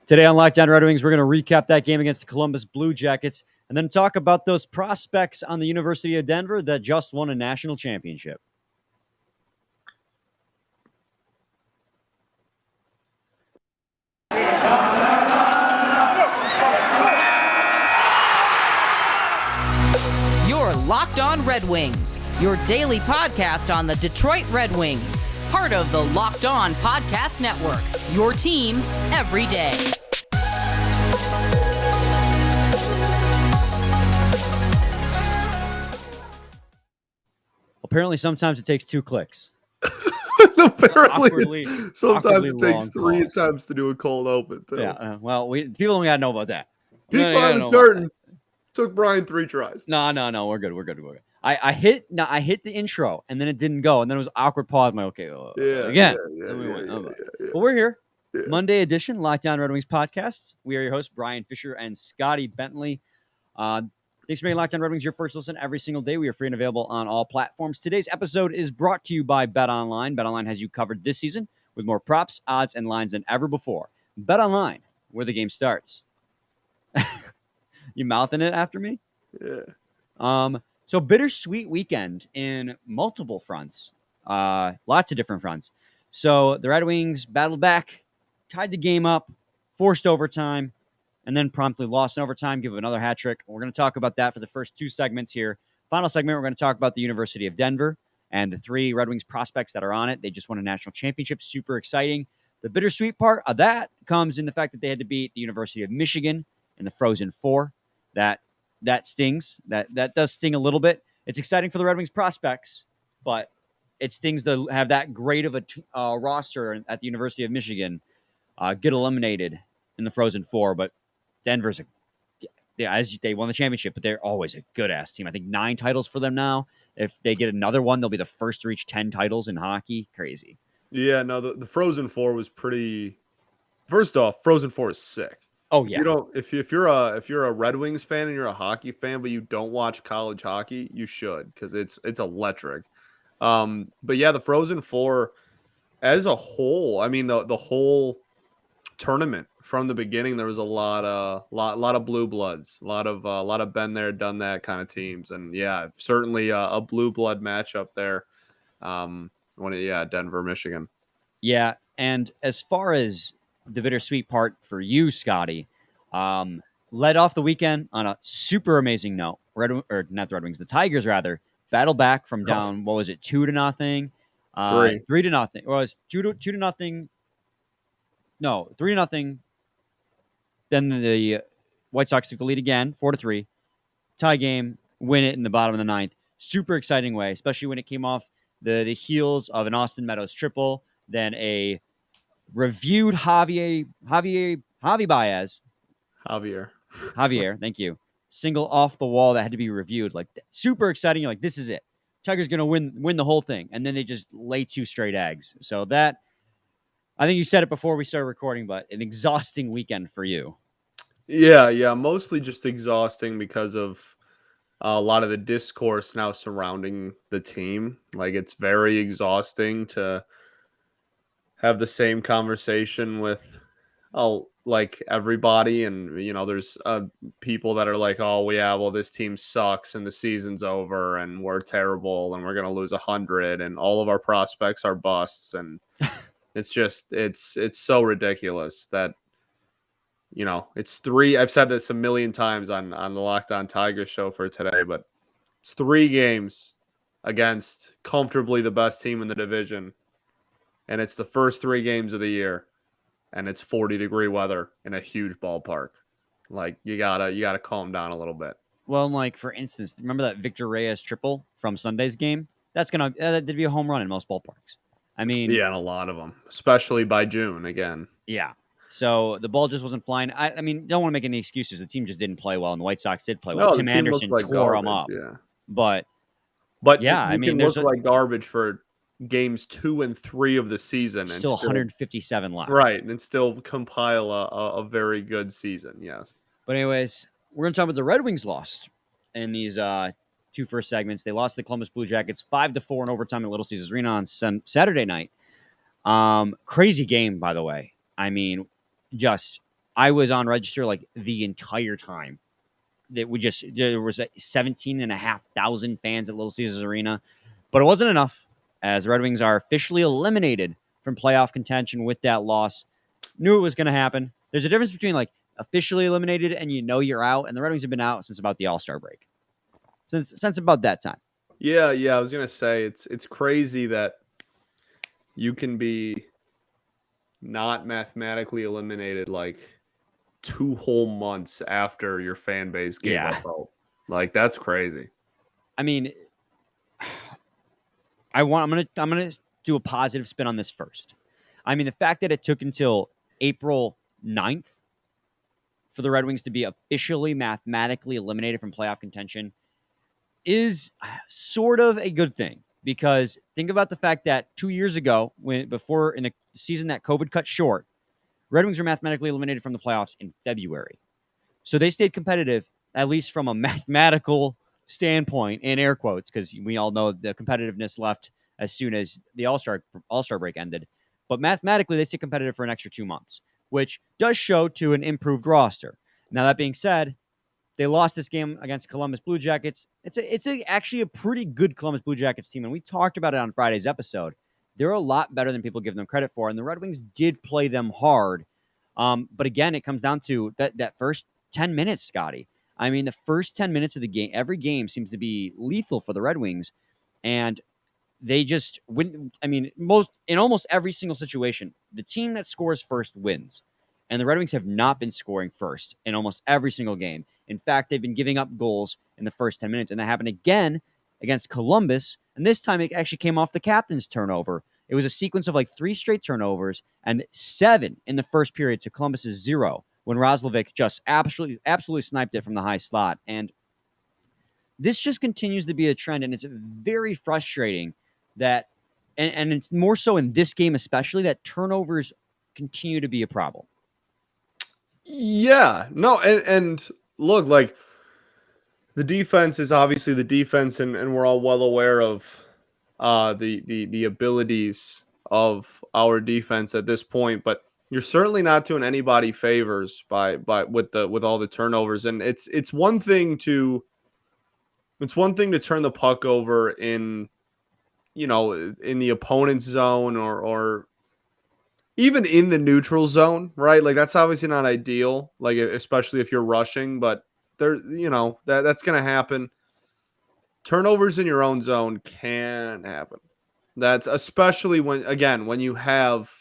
Today on Lockdown Red Wings, we're going to recap that game against the Columbus Blue Jackets and then talk about those prospects on the University of Denver that just won a national championship. You're Locked On Red Wings, your daily podcast on the Detroit Red Wings. Part of the Locked On Podcast Network, your team every day. Apparently, sometimes it takes 2 clicks. Apparently, sometimes it takes 3 attempts to do a cold open. Too. Yeah, well, people don't gotta know about that. Peek behind the curtain. Took Brian 3 tries. No, we're good. We're good. I hit the intro, and then it didn't go, and then it was awkward pause. I'm like, okay, again. Well, we're here. Yeah. Monday edition, Lockdown Red Wings podcasts. We are your hosts, Brian Fisher and Scotty Bentley. Thanks for making Lockdown Red Wings your first listen every single day. We are free and available on all platforms. Today's episode is brought to you by BetOnline. BetOnline has you covered this season with more props, odds, and lines than ever before. BetOnline, where the game starts. You mouthing it after me? Yeah. So bittersweet weekend in multiple fronts. Lots of different fronts. So the Red Wings battled back, tied the game up, forced overtime, and then promptly lost in overtime, give another hat trick. We're going to talk about that for the first 2 segments here. Final segment, we're going to talk about the University of Denver and the 3 Red Wings prospects that are on it. They just won a national championship. Super exciting. The bittersweet part of that comes in the fact that they had to beat the University of Michigan in the Frozen Four. That stings. That does sting a little bit. It's exciting for the Red Wings prospects, but it stings to have that great of a roster at the University of Michigan get eliminated in the Frozen Four. But Denver's they won the championship, but they're always a good-ass team. I think 9 titles for them now. If they get another one, they'll be the first to reach 10 titles in hockey. Crazy. Yeah, no, the Frozen Four was pretty. First off, Frozen Four is sick. Oh yeah. If you're a Red Wings fan and you're a hockey fan, but you don't watch college hockey, you should, because it's electric. But yeah, the Frozen Four as a whole, I mean the whole tournament from the beginning, there was a lot of blue bloods, a lot of been there, done that kind of teams, and yeah, certainly a blue blood matchup there. Denver, Michigan. Yeah, and as far as the bittersweet part for you, Scotty, led off the weekend on a super amazing note. Not the Red Wings, the Tigers rather battled back from down. What was it, 2-0? 3 to 0. Or was 2-0? No, 3-0. Then the White Sox took the lead again, 4-3. Tie game, win it in the bottom of the 9th. Super exciting way, especially when it came off the heels of an Austin Meadows triple, then a reviewed Javier, thank you. Single off the wall that had to be reviewed. Like, super exciting. You're like, this is it. Tigers going to win the whole thing. And then they just lay 2 straight eggs. So that, I think you said it before we started recording, but an exhausting weekend for you. Yeah. Mostly just exhausting because of a lot of the discourse now surrounding the team. Like, it's very exhausting to have the same conversation with like everybody, and there's people that are like, oh yeah, well, this team sucks and the season's over and we're terrible and we're gonna lose 100 and all of our prospects are busts, and it's just it's so ridiculous that it's 3. I've said this a million times on the Locked On Tigers show for today, but it's 3 games against comfortably the best team in the division, and it's the first 3 games of the year. And it's 40-degree weather in a huge ballpark. Like, you gotta calm down a little bit. Well, like, for instance, remember that Victor Reyes triple from Sunday's game? That'd be a home run in most ballparks. I mean, yeah, and a lot of them, especially by June again. Yeah. So the ball just wasn't flying. I mean, don't want to make any excuses. The team just didn't play well, and the White Sox did play well. No, Tim Anderson tore them up. Yeah. But yeah, I mean, there's like garbage for games 2 and 3 of the season, still 157 left, right, and still compile a very good season. Yes, but anyways, we're gonna talk about the Red Wings lost in these 2 first segments. They lost to the Columbus Blue Jackets 5-4 in overtime at Little Caesars Arena on Saturday night. Crazy game, by the way. I mean, just I was on register like the entire time. There was 17,500 fans at Little Caesars Arena, but it wasn't enough, as Red Wings are officially eliminated from playoff contention with that loss. Knew it was going to happen. There's a difference between like officially eliminated and you're out, and the Red Wings have been out since about the All-Star break. Since about that time. Yeah, I was gonna say it's crazy that you can be not mathematically eliminated like 2 whole months after your fan base gave up hope. Like, that's crazy. I mean, I'm gonna do a positive spin on this first. I mean, the fact that it took until April 9th for the Red Wings to be officially mathematically eliminated from playoff contention is sort of a good thing, because think about the fact that 2 years ago, before in the season that COVID cut short, Red Wings were mathematically eliminated from the playoffs in February. So they stayed competitive, at least from a mathematical standpoint, in air quotes, because we all know the competitiveness left as soon as the All-Star break ended. But mathematically, they stayed competitive for an extra 2 months, which does show to an improved roster. Now, that being said, they lost this game against Columbus Blue Jackets. It's actually a pretty good Columbus Blue Jackets team, and we talked about it on Friday's episode. They're a lot better than people give them credit for, and the Red Wings did play them hard. But again, it comes down to that first 10 minutes, Scotty. I mean, the first 10 minutes of the game, every game seems to be lethal for the Red Wings, and they just win. I mean, in almost every single situation, the team that scores first wins. And the Red Wings have not been scoring first in almost every single game. In fact, they've been giving up goals in the first 10 minutes, and that happened again against Columbus, and this time it actually came off the captain's turnover. It was a sequence of like 3 straight turnovers and 7 in the first period to Columbus's 0, when Roslovic just absolutely sniped it from the high slot. And this just continues to be a trend, and it's very frustrating that, and it's more so in this game especially, that turnovers continue to be a problem. Yeah, no, and look, like, the defense is obviously the defense, and we're all well aware of the abilities of our defense at this point, but you're certainly not doing anybody favors by with all the turnovers. And it's one thing to turn the puck over in the opponent's zone, or even in the neutral zone, right? Like, that's obviously not ideal, like, especially if you're rushing, but that's going to happen. Turnovers in your own zone can happen. That's especially when you have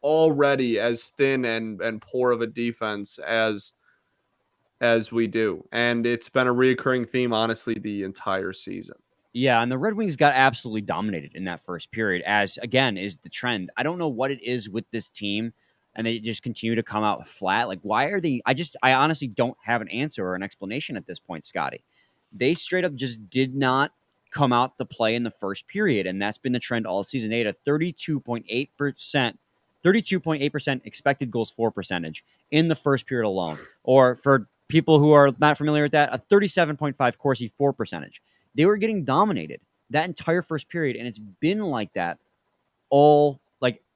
already as thin and poor of a defense as we do. And it's been a reoccurring theme, honestly, the entire season. Yeah, and the Red Wings got absolutely dominated in that first period, as, again, is the trend. I don't know what it is with this team, and they just continue to come out flat. Like, why are they – I honestly don't have an answer or an explanation at this point, Scotty. They straight up just did not come out to play in the first period, and that's been the trend all season. They had a 32.8% expected goals for percentage in the first period alone. Or for people who are not familiar with that, a 37.5 Corsi for percentage. They were getting dominated that entire first period, and it's been like that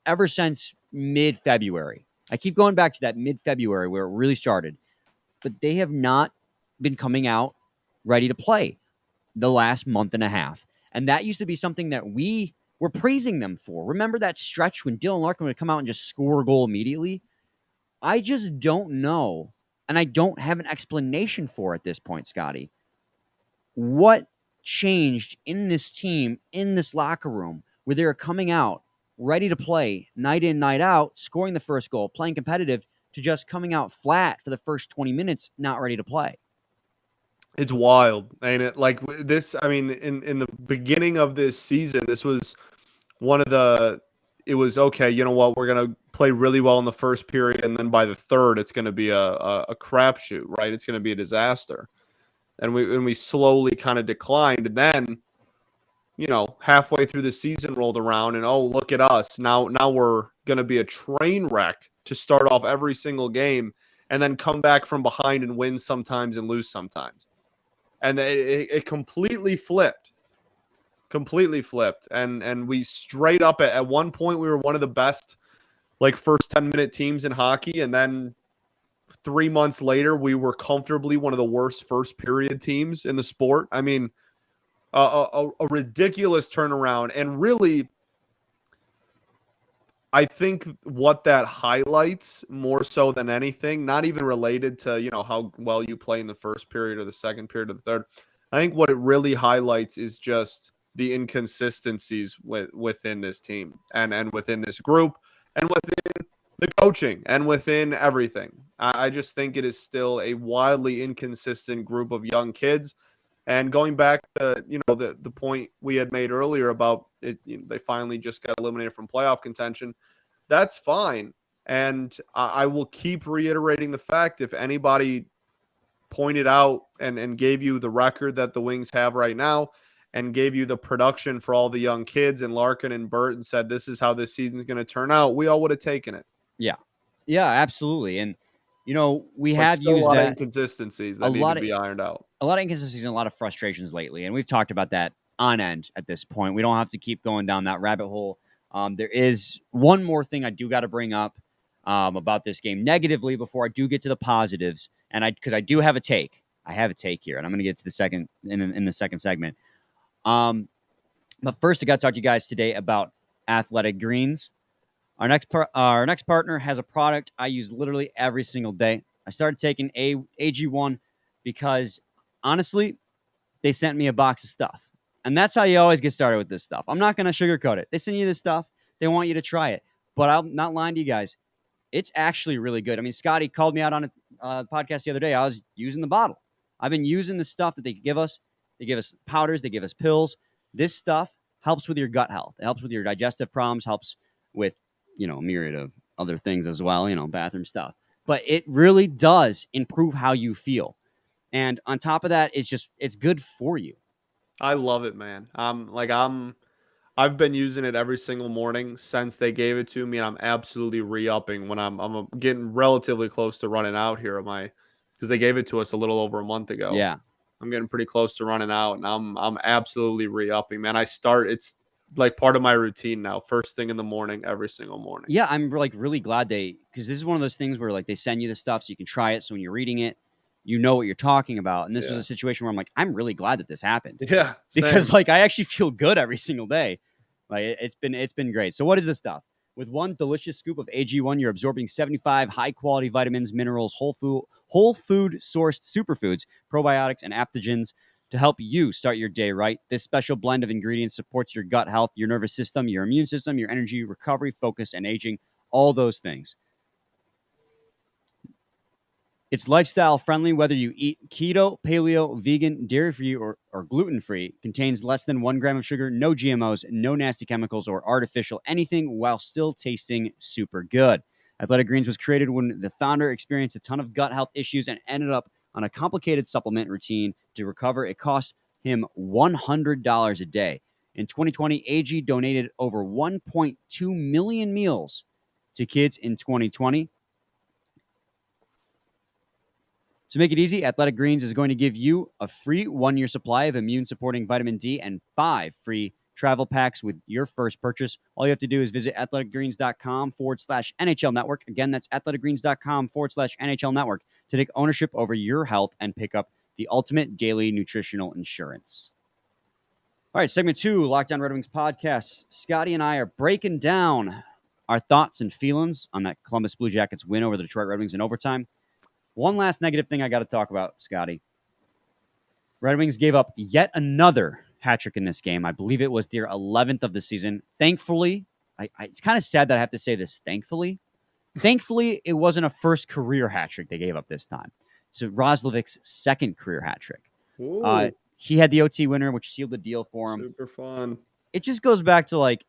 ever since mid-February. I keep going back to that mid-February where it really started, but they have not been coming out ready to play the last month and a half. And that used to be something that we were praising them for. Remember that stretch when Dylan Larkin would come out and just score a goal immediately? I just don't know, and I don't have an explanation for at this point, Scotty. What changed in this team, in this locker room, where they're coming out ready to play night in, night out, scoring the first goal, playing competitive, to just coming out flat for the first 20 minutes, not ready to play? It's wild, ain't it? Like, this, I mean, in the beginning of this season, this was it was, okay, you know what, we're going to play really well in the first period, and then by the third, it's going to be a crapshoot, right? It's going to be a disaster. And we slowly kind of declined. And then, halfway through the season rolled around, and, oh, look at us. Now we're going to be a train wreck to start off every single game, and then come back from behind and win sometimes and lose sometimes. And it completely flipped. And we straight up at one point, we were one of the best, like, first 10-minute teams in hockey. And then 3 months later, we were comfortably one of the worst first period teams in the sport. I mean, a ridiculous turnaround. And really, I think what that highlights more so than anything, not even related to, how well you play in the first period or the second period or the third. I think what it really highlights is just the inconsistencies within this team and within this group and within the coaching and within everything. I just think it is still a wildly inconsistent group of young kids. And going back to, the point we had made earlier about it, they finally just got eliminated from playoff contention. That's fine. And I will keep reiterating the fact, if anybody pointed out and gave you the record that the Wings have right now and gave you the production for all the young kids and Larkin and Burt and said, this is how this season's going to turn out, we all would have taken it. Yeah. Yeah, absolutely. And, we But have still used a lot that. of inconsistencies that need to be ironed out. A lot of inconsistencies and a lot of frustrations lately. And we've talked about that on end at this point. We don't have to keep going down that rabbit hole. There is one more thing I do got to bring up about this game negatively before I do get to the positives. And because I do have a take. I have a take here, and I'm going to get to the second in the second segment. But first, I got to talk to you guys today about Athletic Greens. Our next partner has a product I use literally every single day. I started taking AG1 because, honestly, they sent me a box of stuff. And that's how you always get started with this stuff. I'm not going to sugarcoat it. They send you this stuff. They want you to try it. But I'm not lying to you guys. It's actually really good. I mean, Scotty called me out on a podcast the other day. I was using the bottle. I've been using the stuff that they give us. They give us powders. They give us pills. This stuff helps with your gut health. It helps with your digestive problems, helps with, a myriad of other things as well, bathroom stuff. But it really does improve how you feel. And on top of that, it's good for you. I love it, man. I've been using it every single morning since they gave it to me, and I'm absolutely re-upping when I'm getting relatively close to running out here because they gave it to us a little over a month ago. Yeah. I'm getting pretty close to running out, and I'm absolutely re-upping, man. It's like part of my routine now, first thing in the morning, every single morning. Yeah, I'm really glad because this is one of those things where like they send you the stuff so you can try it. So when you're reading it, you know what you're talking about. And this was a situation where I'm like, I'm really glad that this happened. Yeah. Because like I actually feel good every single day. Like it's been great. So what is this stuff? With one delicious scoop of AG1, you're absorbing 75 high-quality vitamins, minerals, whole food sourced superfoods, probiotics, and adaptogens to help you start your day right. This special blend of ingredients supports your gut health, your nervous system, your immune system, your energy, recovery, focus, and aging, all those things. It's lifestyle friendly, whether you eat keto, paleo, vegan, dairy-free, or gluten-free. Contains less than 1 gram of sugar, no GMOs, no nasty chemicals or artificial anything, while still tasting super good. Athletic Greens was created when the founder experienced a ton of gut health issues and ended up on a complicated supplement routine to recover. It cost him $100 a day. In 2020, AG donated over 1.2 million meals to kids in 2020. To make it easy, Athletic Greens is going to give you a free 1-year supply of immune-supporting vitamin D and 5 free travel packs with your first purchase. All you have to do is visit athleticgreens.com/NHL Network. Again, that's athleticgreens.com/NHL Network to take ownership over your health and pick up the ultimate daily nutritional insurance. All right, segment 2, Locked On Red Wings podcast. Scotty and I are breaking down our thoughts and feelings on that Columbus Blue Jackets win over the Detroit Red Wings in overtime. One last negative thing I got to talk about, Scotty. Red Wings gave up yet another hat trick in this game. I believe it was their 11th of the season. Thankfully, it's kind of sad that I have to say this. Thankfully, it wasn't a first career hat trick they gave up this time. So Roslovic's second career hat trick. He had the OT winner, which sealed the deal for him. Super fun. It just goes back to like,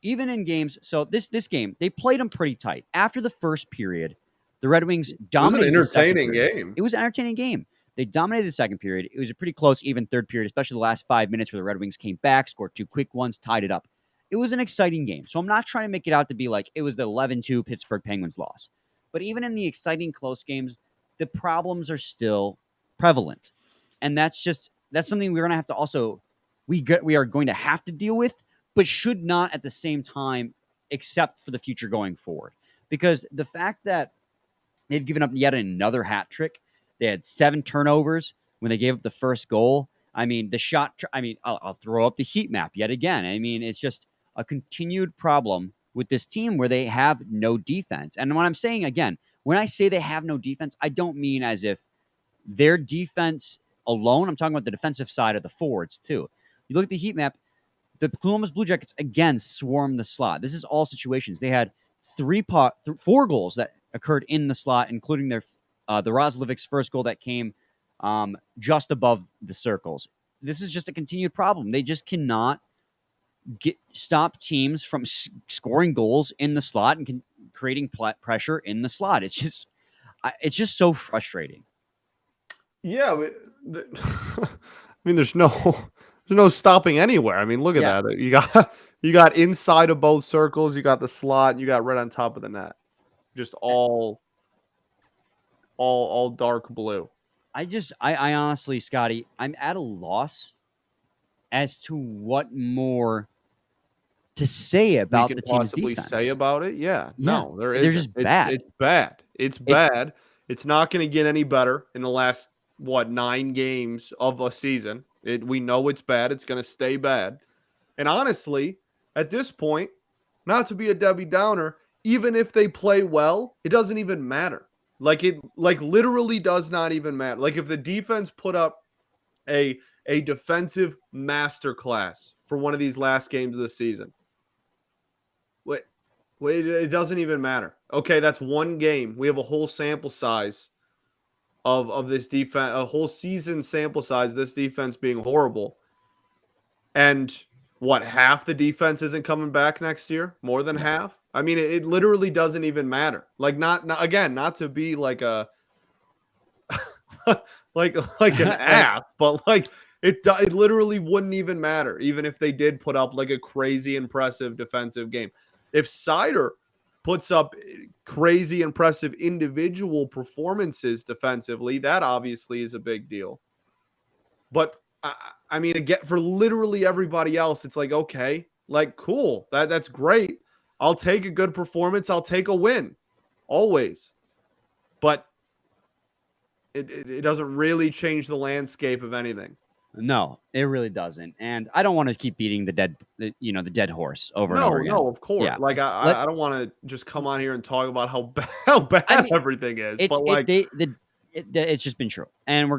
even in games. So this game, they played them pretty tight. After the first period, the Red Wings dominated. It was an entertaining game. It was an entertaining game. They dominated the second period. It was a pretty close, even third period, especially the last 5 minutes where the Red Wings came back, scored 2 quick ones, tied it up. It was an exciting game. So I'm not trying to make it out to be like it was the 11-2 Pittsburgh Penguins loss. But even in the exciting close games, the problems are still prevalent. And that's something we're going to have to also, we are going to have to deal with, but should not at the same time accept for the future going forward. Because the fact that They've given up yet another hat trick. They had 7 turnovers when they gave up the first goal. I mean, the shot. I'll throw up the heat map yet again. I mean, it's just a continued problem with this team where they have no defense. And when I'm saying again, when I say they have no defense, I don't mean as if their defense alone. I'm talking about the defensive side of the forwards too. You look at the heat map. The Columbus Blue Jackets again swarm the slot. This is all situations. They had 4 goals that occurred in the slot, including the Roslovic's first goal that came just above the circles. This is just a continued problem. They just cannot stop teams from scoring goals in the slot and creating pressure in the slot. It's just so frustrating. Yeah, but I mean, there's no stopping anywhere. I mean, look at that. You got inside of both circles, you got the slot, and you got right on top of the net. Just all dark blue. I honestly, Scotty, I'm at a loss as to what more to say about the team's defense. Say about it? Yeah. No, there isn't. They're just bad. It's bad. It's bad. It's not going to get any better in the last 9 games of a season. We know it's bad. It's going to stay bad. And honestly, at this point, not to be a Debbie Downer, even if they play well, it doesn't even matter. It literally does not even matter. Like if the defense put up a defensive masterclass for one of these last games of the season, it doesn't even matter. Okay, that's one game. We have a whole sample size of this defense, a whole season sample size of this defense being horrible. And half the defense isn't coming back next year? More than half? I mean, it literally doesn't even matter. Not to be like a like an ass, but it literally wouldn't even matter, even if they did put up like a crazy impressive defensive game. If Seider puts up crazy impressive individual performances defensively, that obviously is a big deal. But I mean, again, for literally everybody else, it's like, okay, cool. That's great. I'll take a good performance. I'll take a win always. But it doesn't really change the landscape of anything. No, it really doesn't. And I don't want to keep beating the dead horse over and over again. No, of course. Yeah. I don't want to just come on here and talk about how bad everything is. It's just been true. And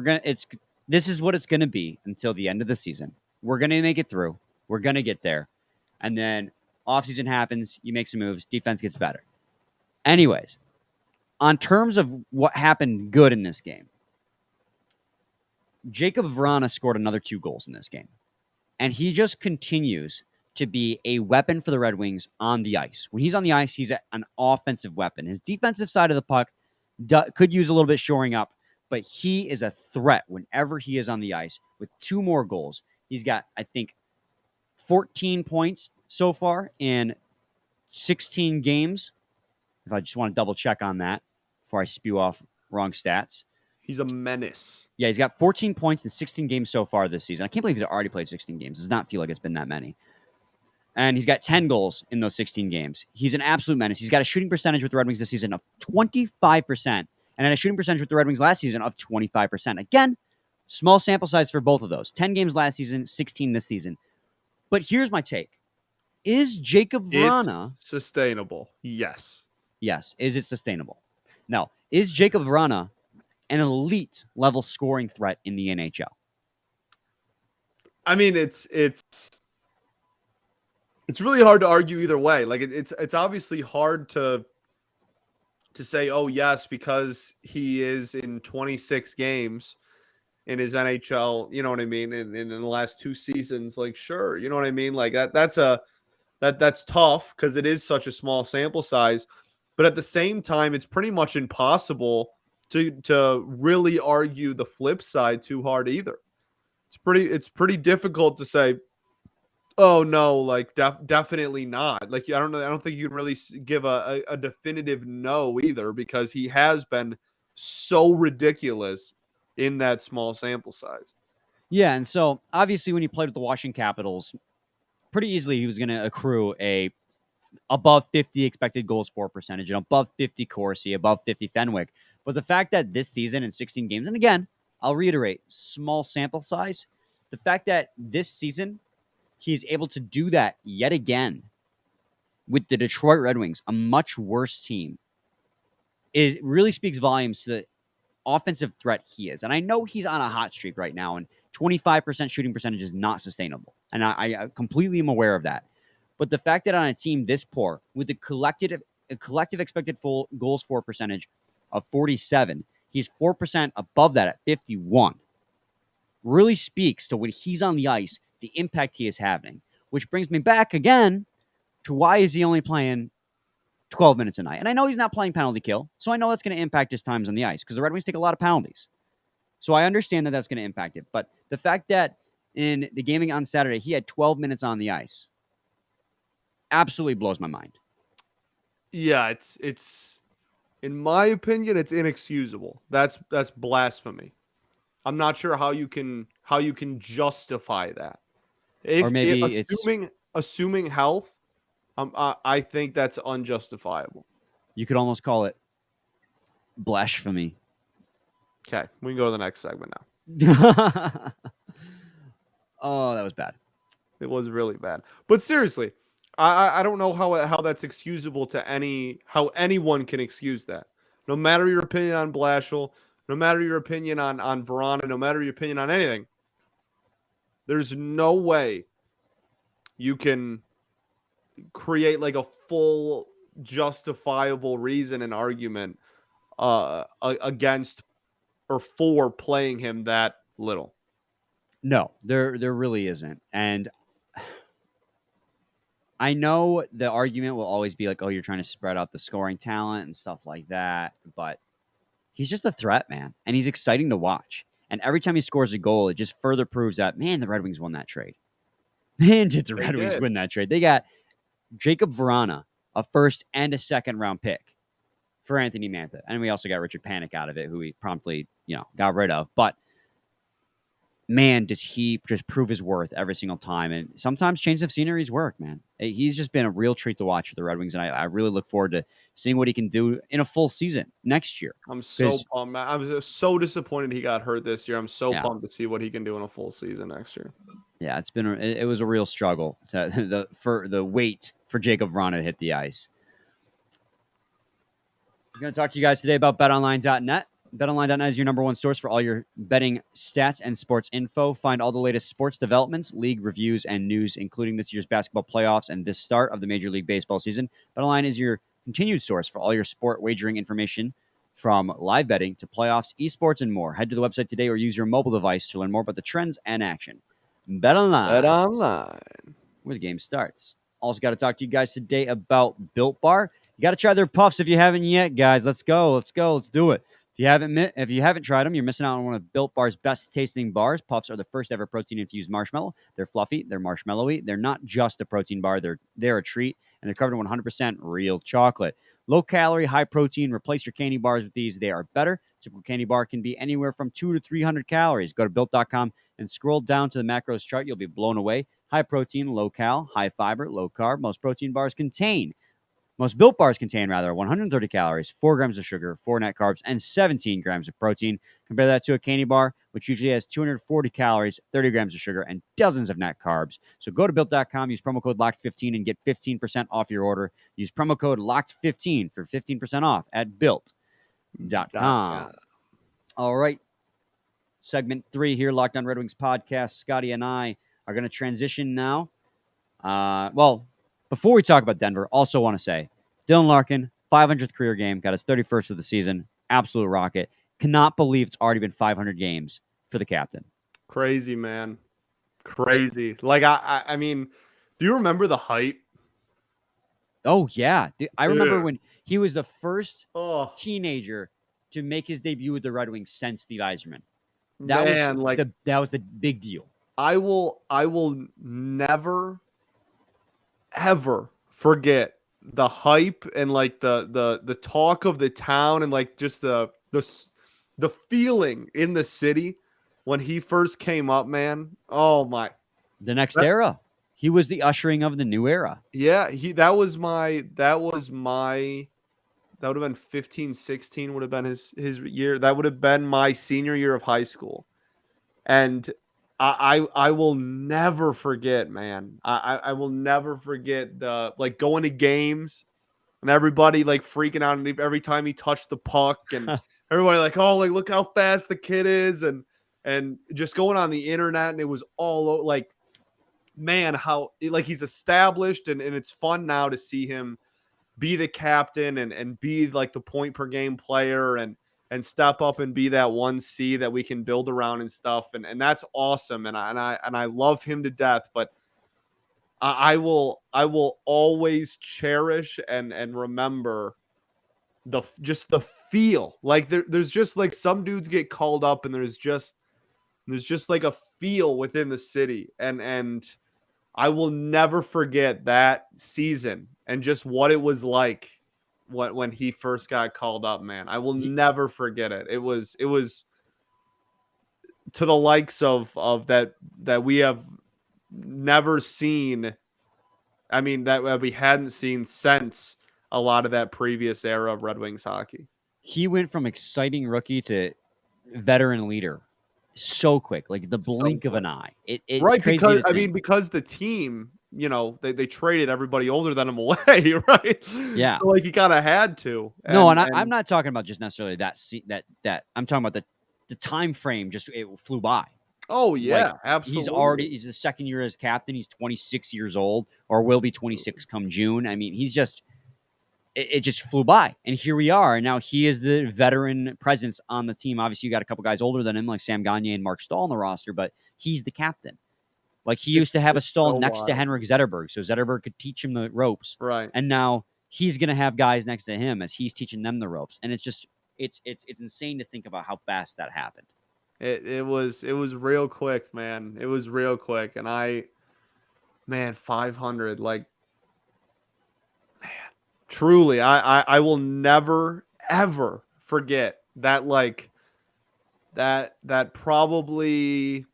this is what it's going to be until the end of the season. We're going to make it through. We're going to get there. And then offseason happens. You make some moves. Defense gets better. Anyways, on terms of what happened good in this game, Jakub Vrana scored another 2 goals in this game. And he just continues to be a weapon for the Red Wings on the ice. When he's on the ice, he's an offensive weapon. His defensive side of the puck could use a little bit shoring up, but he is a threat whenever he is on the ice with 2 more goals. He's got, I think, 14 points so far in 16 games. If I just want to double check on that before I spew off wrong stats. He's a menace. Yeah, he's got 14 points in 16 games so far this season. I can't believe he's already played 16 games. It does not feel like it's been that many. And he's got 10 goals in those 16 games. He's an absolute menace. He's got a shooting percentage with the Red Wings this season of 25%, and a shooting percentage with the Red Wings last season of 25%. Again, small sample size for both of those. 10 games last season, 16 this season. But here's my take. Is Jakub Vrana sustainable? Yes. Yes. Is it sustainable? No. Is Jakub Vrana an elite level scoring threat in the NHL? I mean, it's really hard to argue either way. It's obviously hard to say, oh yes, because he is in 26 games in his NHL, you know what I mean? In the last 2 seasons, sure, you know what I mean? That's tough because it is such a small sample size. But at the same time, it's pretty much impossible to really argue the flip side too hard either. It's pretty difficult to say, oh no, definitely not. I don't know. I don't think you can really give a definitive no either, because he has been so ridiculous in that small sample size. Yeah, and so obviously when he played with the Washington Capitals, pretty easily he was going to accrue above 50 expected goals for percentage, and above 50 Corsi, above 50 Fenwick. But the fact that this season in 16 games, and again, I'll reiterate, small sample size, the fact that this season he's able to do that yet again with the Detroit Red Wings, a much worse team, it really speaks volumes to the offensive threat he is. And I know he's on a hot streak right now, and 25% shooting percentage is not sustainable. And I completely am aware of that. But the fact that on a team this poor, with a collective expected full goals for percentage of 47, he's 4% above that at 51, really speaks to when he's on the ice, the impact he is having. Which brings me back again to why is he only playing 12 minutes a night? And I know he's not playing penalty kill, so I know that's going to impact his times on the ice because the Red Wings take a lot of penalties. So I understand that that's going to impact it. But the fact that in the gaming on Saturday, he had 12 minutes on the ice absolutely blows my mind. Yeah, it's in my opinion, it's inexcusable. That's blasphemy. I'm not sure how you can justify that. Or maybe Assuming health, I think that's unjustifiable. You could almost call it blasphemy. Okay, we can go to the next segment now. Oh, that was bad. It was really bad. But seriously, I don't know how that's excusable how anyone can excuse that. No matter your opinion on Blashill, no matter your opinion on Vrana, no matter your opinion on anything, there's no way you can create like a full justifiable reason and argument against or for playing him that little. No, there really isn't. And I know the argument will always be like, oh, you're trying to spread out the scoring talent and stuff like that. But he's just a threat, man. And he's exciting to watch. And every time he scores a goal, it just further proves that, man, the Red Wings won that trade. Man, did the Red Wings win that trade. They got Jakub Vrana, a first and a second round pick for Anthony Mantha. And we also got Richard Panik out of it, who we promptly, got rid of. But man, does he just prove his worth every single time. And sometimes change of sceneries work, man. He's just been a real treat to watch for the Red Wings. And I really look forward to seeing what he can do in a full season next year. I'm so pumped. I was so disappointed he got hurt this year. I'm so pumped to see what he can do in a full season next year. Yeah, it was a real struggle for the wait for Jakub Vrana to hit the ice. I'm going to talk to you guys today about BetOnline.net. BetOnline.net is your number one source for all your betting stats and sports info. Find all the latest sports developments, league reviews, and news, including this year's basketball playoffs and the start of the Major League Baseball season. BetOnline is your continued source for all your sport wagering information, from live betting to playoffs, esports, and more. Head to the website today or use your mobile device to learn more about the trends and action. BetOnline. Where the game starts. Also got to talk to you guys today about Built Bar. You got to try their puffs if you haven't yet, guys. Let's go. Let's do it. If you haven't tried them, you're missing out on one of Built Bar's best tasting bars. Puffs are the first ever protein infused marshmallow. They're fluffy, they're marshmallowy. They're not just a protein bar, they're a treat, and they're covered in 100% real chocolate. Low calorie, high protein. Replace your candy bars with these. They are better. Typical candy bar can be anywhere from 200 to 300 calories. Go to built.com and scroll down to the macros chart. You'll be blown away. High protein, low cal, high fiber, low carb. Most Built Bars contain 130 calories, 4 grams of sugar, 4 net carbs, and 17 grams of protein. Compare that to a candy bar, which usually has 240 calories, 30 grams of sugar, and dozens of net carbs. So go to Built.com, use promo code LOCKED15 and get 15% off your order. Use promo code LOCKED15 for 15% off at Built.com. All right. Segment 3 here, Locked On Red Wings podcast. Scotty and I are going to transition now. Before we talk about Denver, also want to say, Dylan Larkin, 500th career game, got his 31st of the season. Absolute rocket. Cannot believe it's already been 500 games for the captain. Crazy, man. Crazy. Like, I mean, do you remember the hype? Oh, yeah. I remember when he was the first teenager to make his debut with the Red Wings since Steve Yzerman. That was the big deal. I will never ever forget the hype and like the talk of the town and like just the feeling in the city when he first came up, man. Oh my! The next era. He was the ushering of the new era. Yeah, that was my that would have been 15, 16 would have been his year. That would have been my senior year of high school. And I will never forget, man. I will never forget the like going to games and everybody like freaking out every time he touched the puck and everybody like, oh, like look how fast the kid is and just going on the internet and it was all like, man, how like he's established and it's fun now to see him be the captain and be like the point per game player and step up and be that 1C that we can build around and stuff. And that's awesome. And I love him to death, but I will always cherish and remember just the feel. Like there's just like some dudes get called up and there's just like a feel within the city. And I will never forget that season and just what it was like when he first got called up, man. I will never forget it. It was to the likes of that we have never seen. I mean, that we hadn't seen since a lot of that previous era of Red Wings hockey. He went from exciting rookie to veteran leader so quick, like the blink of an eye. It's right, crazy. Because I mean, because the team, you know, they traded everybody older than him away, right? Yeah, so, like he kind of had to. I'm not talking about just necessarily that. I'm talking about the time frame. Just it flew by. Oh yeah, like, absolutely. He's the second year as captain. He's 26 years old, or will be 26 come June. I mean, he's just. It just flew by, and here we are. And now he is the veteran presence on the team. Obviously, you got a couple guys older than him, like Sam Gagner and Mark Stahl on the roster, but he's the captain. Like he used to have a Stahl next to Henrik Zetterberg, so Zetterberg could teach him the ropes. Right. And now he's going to have guys next to him as he's teaching them the ropes. And it's just it's insane to think about how fast that happened. It was real quick, man. It was real quick, and 500, like. Truly, I will never ever forget that, like that probably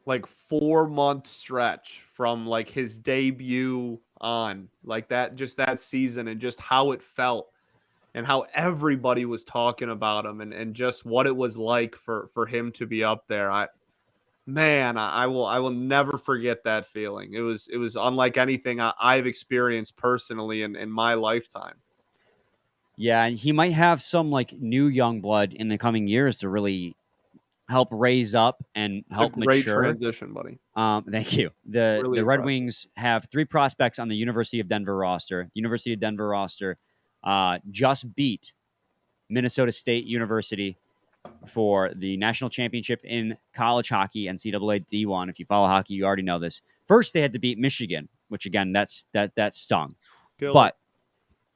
like 4-month stretch from like his debut on, like that, just that season, and just how it felt and how everybody was talking about him and just what it was like for him to be up there. I will never forget that feeling. It was unlike anything I've experienced personally in my lifetime. Yeah, and he might have some like new young blood in the coming years to really help raise up and help It's a great mature. transition, buddy. Thank you. The Really Red impressive. Wings have 3 prospects on the University of Denver roster. The University of Denver roster just beat Minnesota State University for the national championship in college hockey, NCAA D1. If you follow hockey, you already know this. First, they had to beat Michigan, which again, that stung. But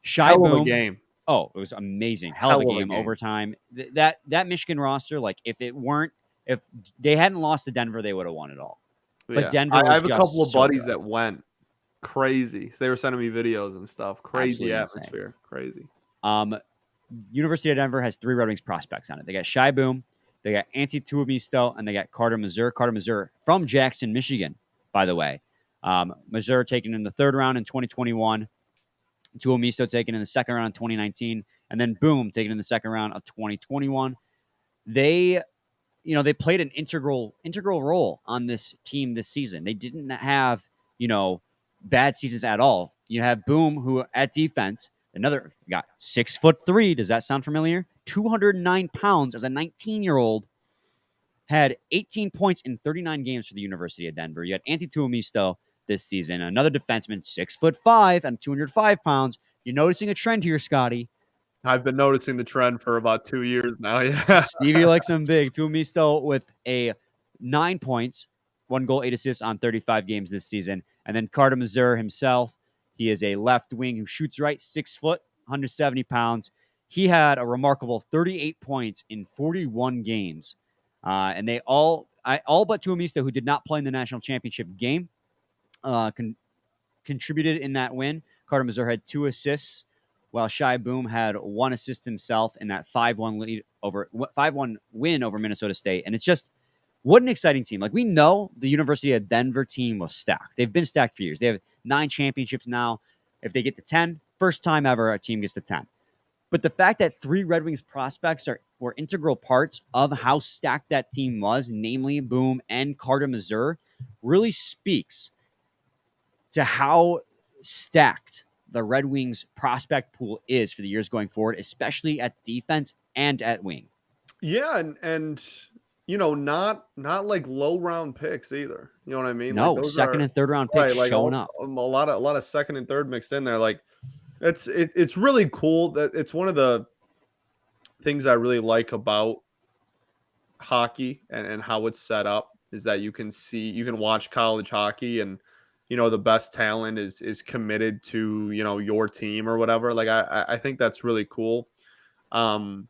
Shai Buium, game. Oh, it was amazing. Hell of a game. Overtime. That Michigan roster, like if they hadn't lost to Denver, they would have won it all. But Denver was I have a just couple of so buddies good. that went crazy. They were sending me videos and stuff. Crazy Absolutely atmosphere. insane. Crazy. University of Denver has 3 Red Wings prospects on it. They got Shai Buium, they got Antti Tuomisto, and they got Carter Mazur. Carter Mazur from Jackson, Michigan, by the way. Mazur taken in the 3rd round in 2021. Tuomisto taken in the 2nd round in 2019. And then Buium taken in the 2nd round of 2021. They played an integral role on this team this season. They didn't have, bad seasons at all. You have Buium, who at defense, got 6'3". Does that sound familiar? 209 pounds as a 19-year-old, had 18 points in 39 games for the University of Denver. You had Antti Tuomisto this season, another defenseman, 6'5" and 205 pounds. You're noticing a trend here, Scotty. I've been noticing the trend for about 2 years now. Yeah. Stevie likes him big. Tuomisto with 9 points, 1 goal, 8 assists on 35 games this season. And then Carter Mazur himself, he is a left wing who shoots right, 6 foot, 170 pounds. He had a remarkable 38 points in 41 games. And they all but Tuomisto, who did not play in the national championship game, contributed in that win. Carter Mazur had 2 assists, while Shai Buium had 1 assist himself in that 5-1 win over Minnesota State. And it's just, what an exciting team. Like, we know the University of Denver team was stacked. They've been stacked for years. They have 9 championships now. If they get to 10, first time ever a team gets to 10. But the fact that 3 Red Wings prospects were integral parts of how stacked that team was, namely Buium and Carter Mazur, really speaks to how stacked the Red Wings prospect pool is for the years going forward, especially at defense and at wing. Yeah, and not like low round picks either. You know what I mean? Like No, those second are and third round picks right. Like showing also up. a lot of second and third mixed in there. Like it's really cool that it's one of the things I really like about hockey and how it's set up is that you can watch college hockey and the best talent is committed to your team or whatever. Like I think that's really cool. And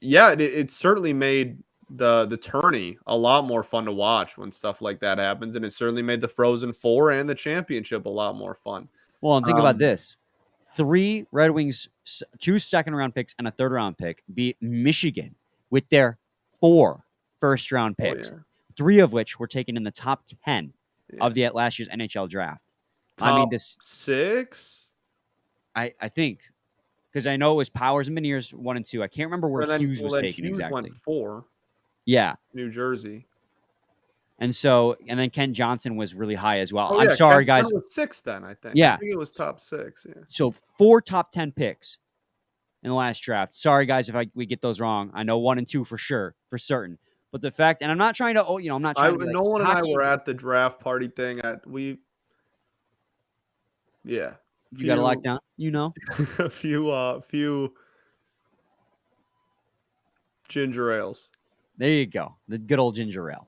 yeah, it certainly made the tourney a lot more fun to watch when stuff like that happens, and it certainly made the Frozen Four and the championship a lot more fun. Well, and think about Um, this. 3 Red Wings, 2 second-round picks and a third-round pick beat Michigan with their 4 first-round oh picks, yeah, 3 of which were taken in the top 10 yeah. of the last year's NHL draft. I Top mean, this 6, I think because I know it was Powers and Beniers 1 and 2. I can't remember where and then Hughes was taken Hughes went exactly. 4, Yeah. New Jersey. And then Ken Johnson was really high as well. Oh I'm yeah, sorry, Ken guys. was 6 then. I think. I Yeah. think it was top 6. Yeah. So 4 top 10 picks in the last draft. Sorry, guys, if we get those wrong. I know 1 and 2 for sure, for certain. But the fact, and I'm not trying to, I'm not trying to be like Nolan and I hockey. were at the draft party thing. Yeah. You got to lock down, A few ginger ales. There you go, the good old ginger ale.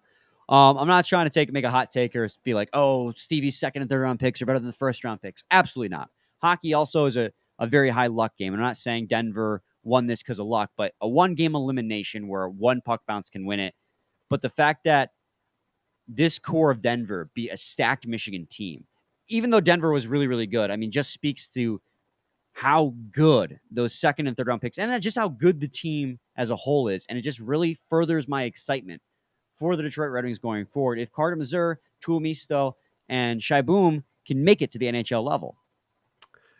I'm not trying to make a hot take or be like, oh, Stevie's second and third round picks are better than the first round picks. Absolutely not. Hockey also is a very high luck game. I'm not saying Denver won this because of luck, but a 1-game elimination where 1 puck bounce can win it. But the fact that this core of Denver beat a stacked Michigan team, even though Denver was really, really good, I mean, just speaks to how good those second and third round picks and just how good the team as a whole is. And it just really furthers my excitement for the Detroit Red Wings going forward. If Carter Mazur, Tuomisto, and Shai Buium can make it to the NHL level.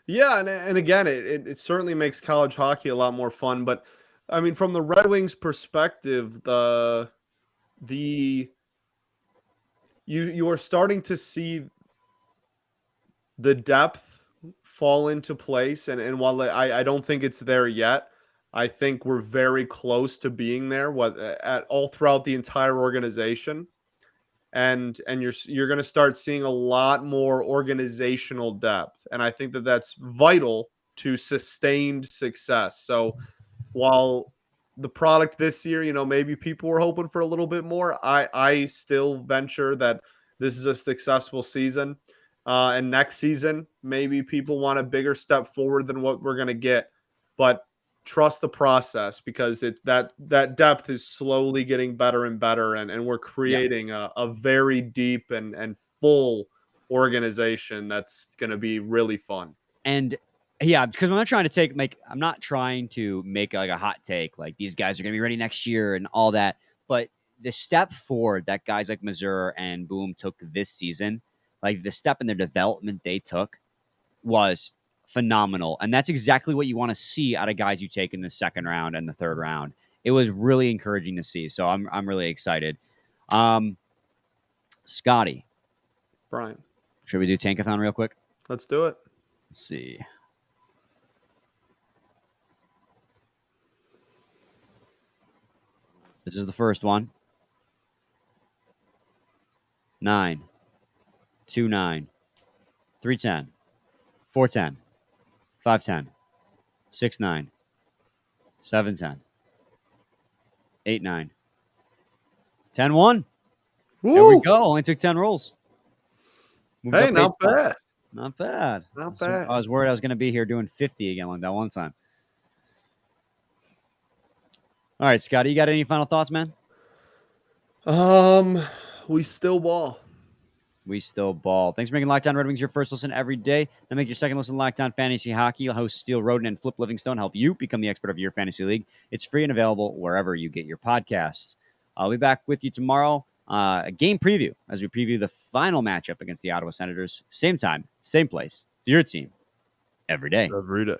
Yeah, and again, it certainly makes college hockey a lot more fun. But I mean, from the Red Wings' perspective, you are starting to see the depth fall into place, and while I don't think it's there yet, I think we're very close to being there. At all throughout the entire organization. And you're going to start seeing a lot more organizational depth, and I think that that's vital to sustained success. So while the product this year, maybe people were hoping for a little bit more, I still venture that this is a successful season, and next season maybe people want a bigger step forward than what we're going to get, but trust the process, because that depth is slowly getting better and better, and we're creating a very deep and full organization that's going to be really fun. And yeah, because I'm not trying to make like a hot take, like these guys are going to be ready next year and all that. But the step forward that guys like Mazur and Buium took this season, like the step in their development they took was phenomenal. And that's exactly what you want to see out of guys you take in the second round and the third round. It was really encouraging to see. So I'm really excited. Scotty. Brian. Should we do Tankathon real quick? Let's do it. Let's see. This is the first one. 9, 2-9, 3-10, 4-10, 5-10, 6-9, 7-10, 8-9, 10-1. There we go. Only took 10 rolls. Moved Hey, up not 8 spots. bad. Not bad. Not bad. I was worried I was going to be here doing 50 again like that one time. All right, Scotty, you got any final thoughts, man? We still ball. We still ball. Thanks for making Locked On Red Wings your first listen every day. Now make your second listen Locked On Fantasy Hockey. Hosts Steele Roden and Flip Livingstone help you become the expert of your fantasy league. It's free and available wherever you get your podcasts. I'll be back with you tomorrow. A game preview as we preview the final matchup against the Ottawa Senators. Same time, same place. It's your team every day. Every day.